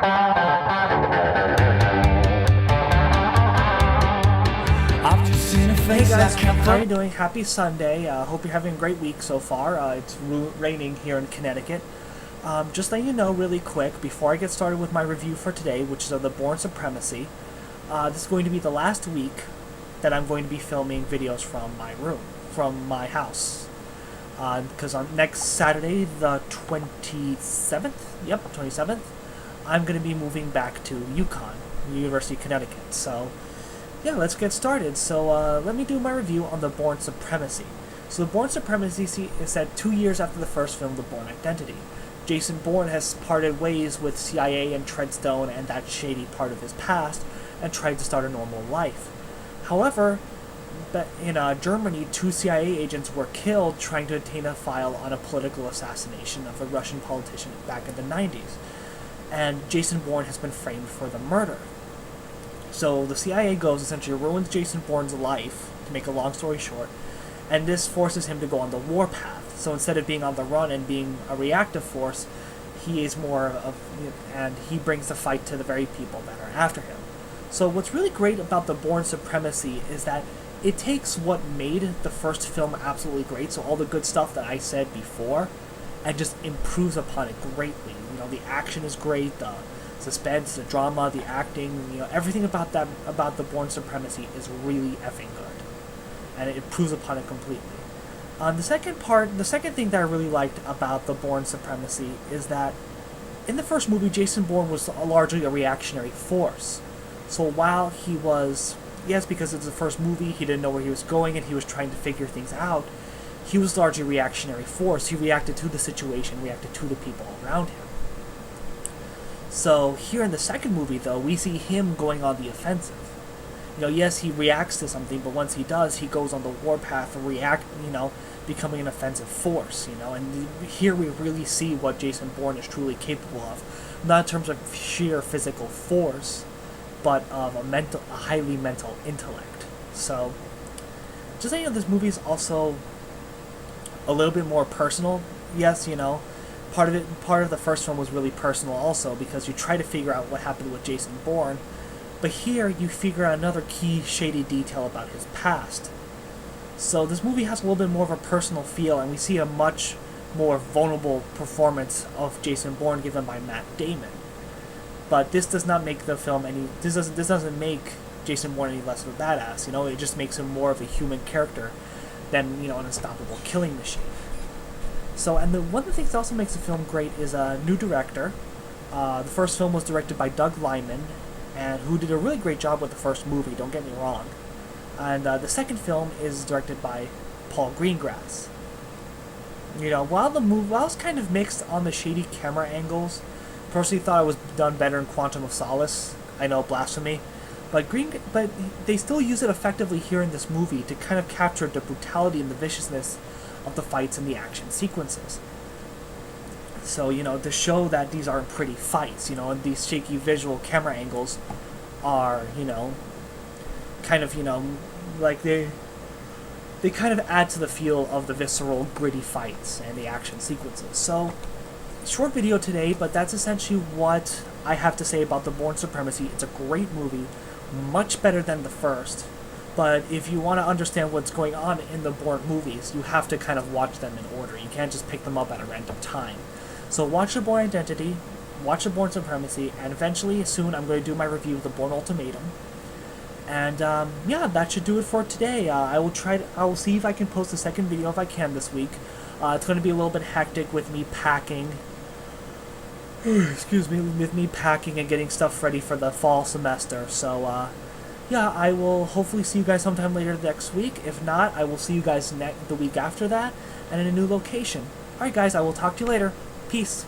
Hey guys, how are you doing? Happy Sunday. Hope you're having a great week so far. It's raining here in Connecticut. Just letting you know really quick, before I get started with my review for today, which is of the Bourne Supremacy, this is going to be the last week that I'm going to be filming videos from my room, from my house. Because on next Saturday, the 27th, I'm going to be moving back to UConn, University of Connecticut. So, yeah, let's get started. So, let me do my review on the Bourne Supremacy. So, the Bourne Supremacy is set 2 years after the first film, The Bourne Identity. Jason Bourne has parted ways with CIA and Treadstone and that shady part of his past, and tried to start a normal life. However, in Germany, 2 CIA agents were killed trying to obtain a file on a political assassination of a Russian politician back in the 90s. And Jason Bourne has been framed for the murder. So the CIA essentially ruins Jason Bourne's life, to make a long story short, and this forces him to go on the warpath. So instead of being on the run and being a reactive force, he is more of, and he brings the fight to the very people that are after him. So what's really great about the Bourne Supremacy is that it takes what made the first film absolutely great, so all the good stuff that I said before, and just improves upon it greatly. You know, the action is great, the suspense, the drama, the acting, everything about the Bourne Supremacy is really effing good, and it improves upon it completely. The second thing that I really liked about the Bourne Supremacy is that in the first movie, Jason Bourne was largely a reactionary force. So while he was, yes, because it's the first movie, he didn't know where he was going and he was trying to figure things out, he was largely a reactionary force. He reacted to the situation, reacted to the people around him. So here in the second movie, though, we see him going on the offensive. Yes, he reacts to something, but once he does, he goes on the warpath and becoming an offensive force, and here we really see what Jason Bourne is truly capable of, not in terms of sheer physical force, but of a highly mental intellect. So, just saying, this movie is also a little bit more personal. Yes, part of the first film was really personal also, because you try to figure out what happened with Jason Bourne, but here you figure out another key shady detail about his past. So this movie has a little bit more of a personal feel, and we see a much more vulnerable performance of Jason Bourne given by Matt Damon. But this does not make the film this doesn't make Jason Bourne any less of a badass. It just makes him more of a human character than an unstoppable killing machine. So, and one of the things that also makes the film great is a new director. The first film was directed by Doug Liman, and who did a really great job with the first movie, don't get me wrong. And the second film is directed by Paul Greengrass. While it's kind of mixed on the shady camera angles, personally thought it was done better in Quantum of Solace. I know, blasphemy. But they still use it effectively here in this movie to kind of capture the brutality and the viciousness of the fights and the action sequences. So, to show that these aren't pretty fights, and these shaky visual camera angles are, kind of, like they kind of add to the feel of the visceral, gritty fights and the action sequences. So, short video today, but that's essentially what I have to say about the Bourne Supremacy. It's a great movie, much better than the first. But if you want to understand what's going on in the Bourne movies, you have to kind of watch them in order. You can't just pick them up at a random time. So watch the Bourne Identity, watch the Bourne Supremacy, and eventually, soon, I'm going to do my review of the Bourne Ultimatum. And, yeah, that should do it for today. I will see if I can post a second video if I can this week. It's going to be a little bit hectic with me packing. With me packing and getting stuff ready for the fall semester. So, yeah, I will hopefully see you guys sometime later next week. If not, I will see you guys the week after that, and in a new location. Alright guys, I will talk to you later. Peace.